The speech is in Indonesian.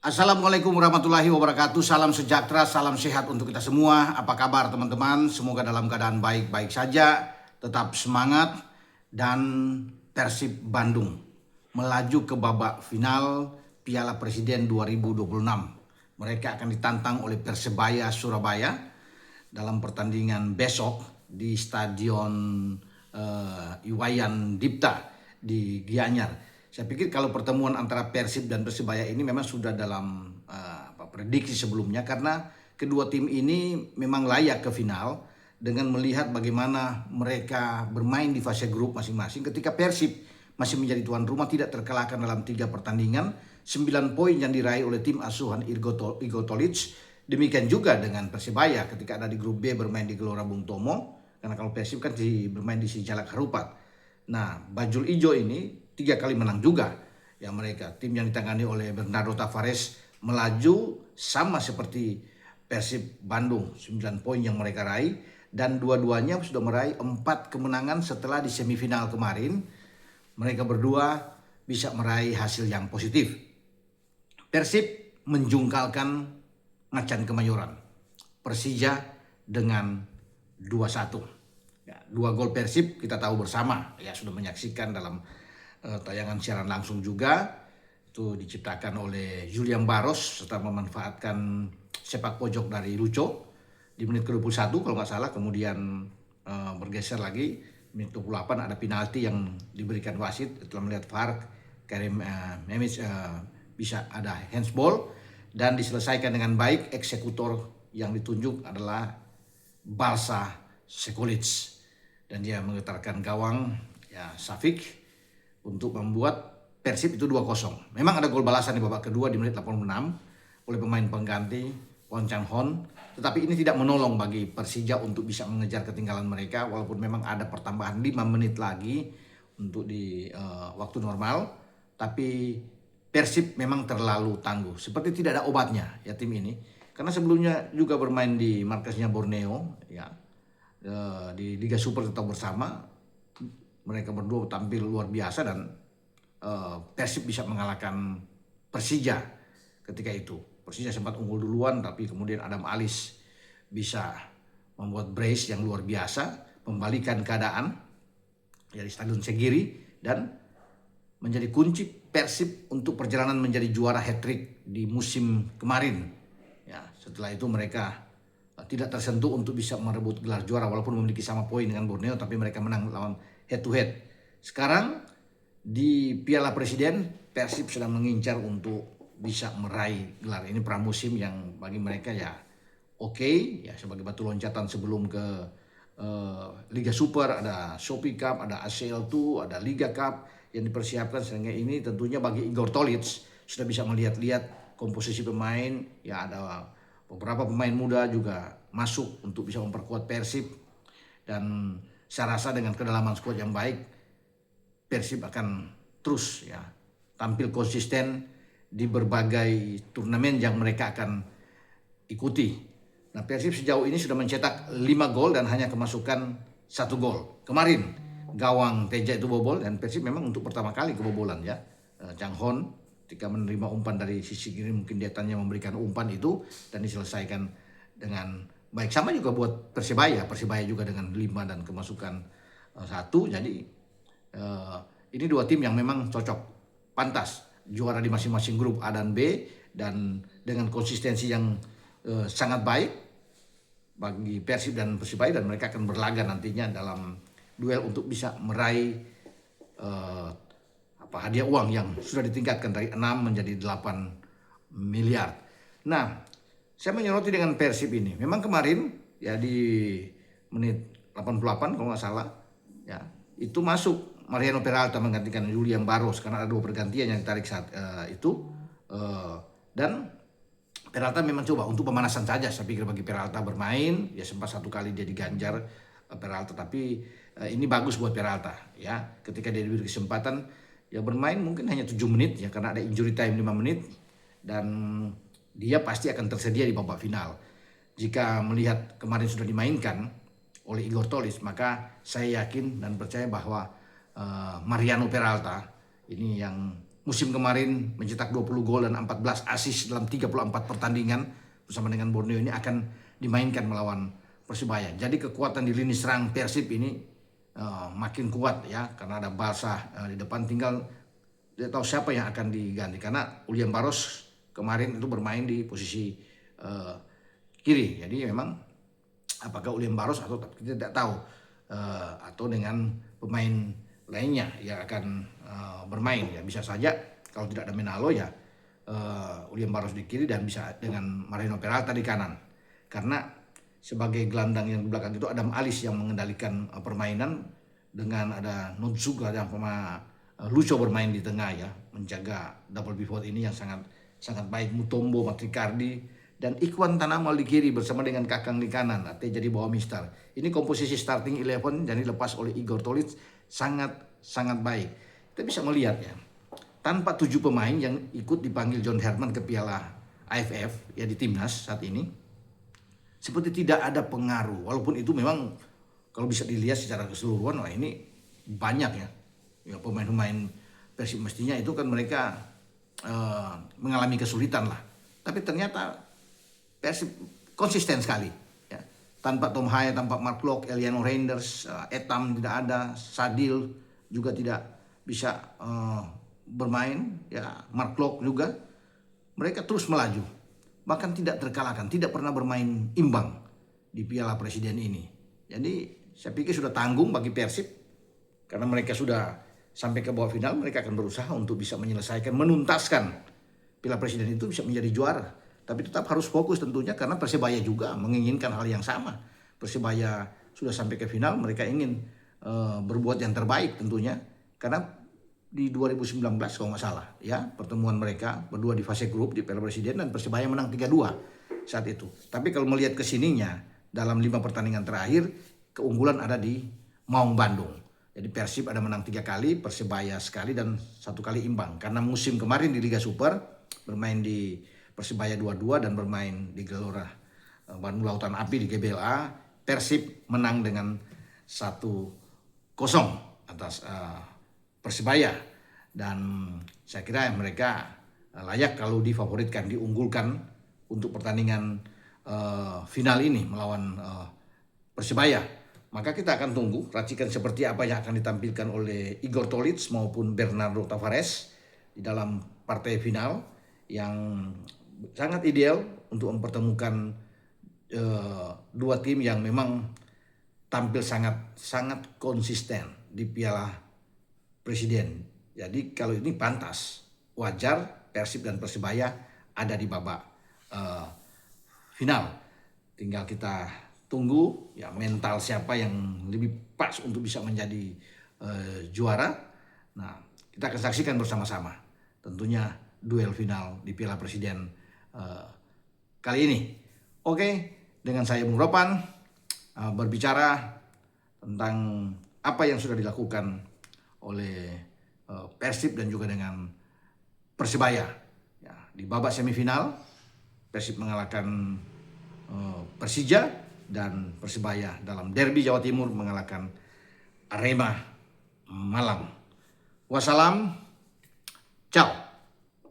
Assalamualaikum warahmatullahi wabarakatuh. Salam sejahtera, salam sehat untuk kita semua. Apa kabar teman-teman? Semoga dalam keadaan baik-baik saja. Tetap semangat. Dan Persib Bandung melaju ke babak final Piala Presiden 2026. Mereka akan ditantang oleh Persebaya Surabaya dalam pertandingan besok di Stadion Iwayan Dipta di Gianyar. Saya pikir kalau pertemuan antara Persib dan Persebaya ini memang sudah dalam prediksi sebelumnya, karena kedua tim ini memang layak ke final dengan melihat bagaimana mereka bermain di fase grup masing-masing. Ketika Persib masih menjadi tuan rumah, tidak terkalahkan dalam 3 pertandingan, 9 poin yang diraih oleh tim asuhan Igor Tolic. Demikian juga dengan Persebaya ketika ada di grup B bermain di Gelora Bung Tomo, karena kalau Persib kan bermain di Sijalak Harupat. Nah, Bajul Ijo ini 3 kali menang juga ya mereka. Tim yang ditangani oleh Bernardo Tavares melaju sama seperti Persib Bandung, 9 poin yang mereka raih, dan dua-duanya sudah meraih 4 kemenangan setelah di semifinal kemarin. Mereka berdua bisa meraih hasil yang positif. Persib menjungkalkan Macan Kemayoran. Persija dengan 2-1. Ya, 2 gol Persib kita tahu bersama, ya sudah menyaksikan dalam tayangan siaran langsung juga. Itu diciptakan oleh Julian Barros serta memanfaatkan sepak pojok dari Lucho di menit ke-21 kalau nggak salah. Kemudian bergeser lagi menit 28 ada penalti yang diberikan wasit setelah melihat VAR. Karim Memic bisa ada handsball dan diselesaikan dengan baik. Eksekutor yang ditunjuk adalah Balsa Sekulic dan dia menggetarkan gawang ya Safik untuk membuat Persib itu 2-0. Memang ada gol balasan di babak kedua di menit 86 oleh pemain pengganti Won Chan Hon, tetapi ini tidak menolong bagi Persija untuk bisa mengejar ketinggalan mereka, walaupun memang ada pertambahan 5 menit lagi untuk di waktu normal. Tapi Persib memang terlalu tangguh, seperti tidak ada obatnya ya tim ini, karena sebelumnya juga bermain di markasnya Borneo ya, di Liga Super tetap bersama. Mereka berdua tampil luar biasa dan Persib bisa mengalahkan Persija ketika itu. Persija sempat unggul duluan, tapi kemudian Adam Alis bisa membuat brace yang luar biasa, membalikan keadaan dari Stadion Segiri dan menjadi kunci Persib untuk perjalanan menjadi juara hat-trick di musim kemarin. Ya, setelah itu mereka tidak tersentuh untuk bisa merebut gelar juara, walaupun memiliki sama poin dengan Borneo, tapi mereka menang lawan head to head. Sekarang di Piala Presiden Persib sedang mengincar untuk bisa meraih gelar ini pramusim yang bagi mereka ya oke, ya sebagai batu loncatan sebelum ke Liga Super. Ada Shopee Cup, ada ACL2, ada Liga Cup yang dipersiapkan, sehingga ini tentunya bagi Igor Tolic sudah bisa melihat-lihat komposisi pemain ya. Ada beberapa pemain muda juga masuk untuk bisa memperkuat Persib, dan saya rasa dengan kedalaman skuad yang baik Persib akan terus ya tampil konsisten di berbagai turnamen yang mereka akan ikuti. Nah, Persib sejauh ini sudah mencetak 5 gol dan hanya kemasukan 1 gol. Kemarin gawang Teja itu bobol, dan Persib memang untuk pertama kali kebobolan ya. Chang Hon ketika menerima umpan dari sisi kiri, mungkin dia tanya memberikan umpan itu dan diselesaikan dengan baik. Sama juga buat Persebaya juga dengan 5 dan kemasukan 1. Jadi ini 2 tim yang memang cocok, pantas juara di masing-masing grup A dan B, dan dengan konsistensi yang sangat baik bagi Persib dan Persebaya, dan mereka akan berlaga nantinya dalam duel untuk bisa meraih hadiah uang yang sudah ditingkatkan dari 6 menjadi 8 miliar. Nah, saya menyoroti dengan Persib ini. Memang kemarin ya di menit 88 kalau nggak salah ya, itu masuk Mariano Peralta menggantikan Julian Barros karena ada 2 pergantian yang ditarik saat itu. Dan Peralta memang coba untuk pemanasan saja, saya pikir bagi Peralta bermain. Ya sempat 1 kali dia diganjar Peralta, tapi ini bagus buat Peralta ya. Ketika dia diberi kesempatan ya bermain mungkin hanya 7 menit ya, karena ada injury time 5 menit, dan dia pasti akan tersedia di babak final. Jika melihat kemarin sudah dimainkan oleh Igor Tolic, maka saya yakin dan percaya bahwa Mariano Peralta ini yang musim kemarin mencetak 20 gol dan 14 assist dalam 34 pertandingan bersama dengan Borneo ini akan dimainkan melawan Persibaya. Jadi kekuatan di lini serang Persib ini makin kuat ya, karena ada Balsa di depan, tinggal tidak tahu siapa yang akan diganti karena William Barros kemarin itu bermain di posisi kiri. Jadi memang apakah William Barros atau kita tidak tahu, atau dengan pemain lainnya yang akan bermain ya, bisa saja kalau tidak ada Menalo ya William Barros di kiri dan bisa dengan Mariano Peralta di kanan, karena sebagai gelandang yang di belakang itu Adam Alis yang mengendalikan permainan, dengan ada Notsuga dan Lucho bermain di tengah ya, menjaga double pivot ini yang sangat sangat baik. Mutombo, Matricardi dan Ikhwan Tanamal di kiri bersama dengan Kakang di kanan, artinya jadi bawa Mister. Ini komposisi starting 11 dan dilepas oleh Igor Tolic sangat sangat baik. Kita bisa melihat ya, tanpa 7 pemain yang ikut dipanggil John Herman ke Piala AFF ya di timnas saat ini, seperti tidak ada pengaruh. Walaupun itu memang kalau bisa dilihat secara keseluruhan, wah ini banyak ya, pemain-pemain Persib mestinya itu kan mereka mengalami kesulitan lah. Tapi ternyata Persib konsisten sekali ya. Tanpa Tom Haya, tanpa Mark Locke, Eliano Reinders, Etam tidak ada, Sadil juga tidak bisa bermain ya, Mark Locke juga. Mereka terus melaju, bahkan tidak terkalahkan, tidak pernah bermain imbang di Piala Presiden ini. Jadi saya pikir sudah tanggung bagi Persib, karena mereka sudah sampai ke babak final. Mereka akan berusaha untuk bisa menyelesaikan, menuntaskan Piala Presiden itu, bisa menjadi juara. Tapi tetap harus fokus tentunya, karena Persebaya juga menginginkan hal yang sama. Persebaya sudah sampai ke final, mereka ingin berbuat yang terbaik tentunya, karena di 2019 kalau nggak salah ya, pertemuan mereka berdua di fase grup di Piala Presiden dan Persebaya menang 3-2 saat itu. Tapi kalau melihat kesininya dalam 5 pertandingan terakhir, keunggulan ada di Maung Bandung. Jadi Persib ada menang 3 kali, Persebaya sekali dan 1 kali imbang. Karena musim kemarin di Liga Super bermain di Persebaya 2-2 dan bermain di Gelora Bandung Lautan Api di GBLA, Persib menang dengan 1-0 atas Persebaya, dan saya kira mereka layak kalau difavoritkan, diunggulkan untuk pertandingan final ini melawan Persebaya. Maka kita akan tunggu racikan seperti apa yang akan ditampilkan oleh Igor Tolic maupun Bernardo Tavares di dalam partai final yang sangat ideal untuk mempertemukan dua tim yang memang tampil sangat sangat konsisten di Piala Presiden. Jadi kalau ini pantas, wajar Persib dan Persebaya ada di babak final. Tinggal kita tunggu ya mental siapa yang lebih pas untuk bisa menjadi juara. Nah, kita akan saksikan bersama-sama tentunya duel final di Piala Presiden kali ini. Oke, dengan saya Bung Ropan berbicara tentang apa yang sudah dilakukan oleh Persib dan juga dengan Persebaya ya, di babak semifinal. Persib mengalahkan Persija dan Persebaya dalam derby Jawa Timur mengalahkan Arema Malang. Wassalam, ciao.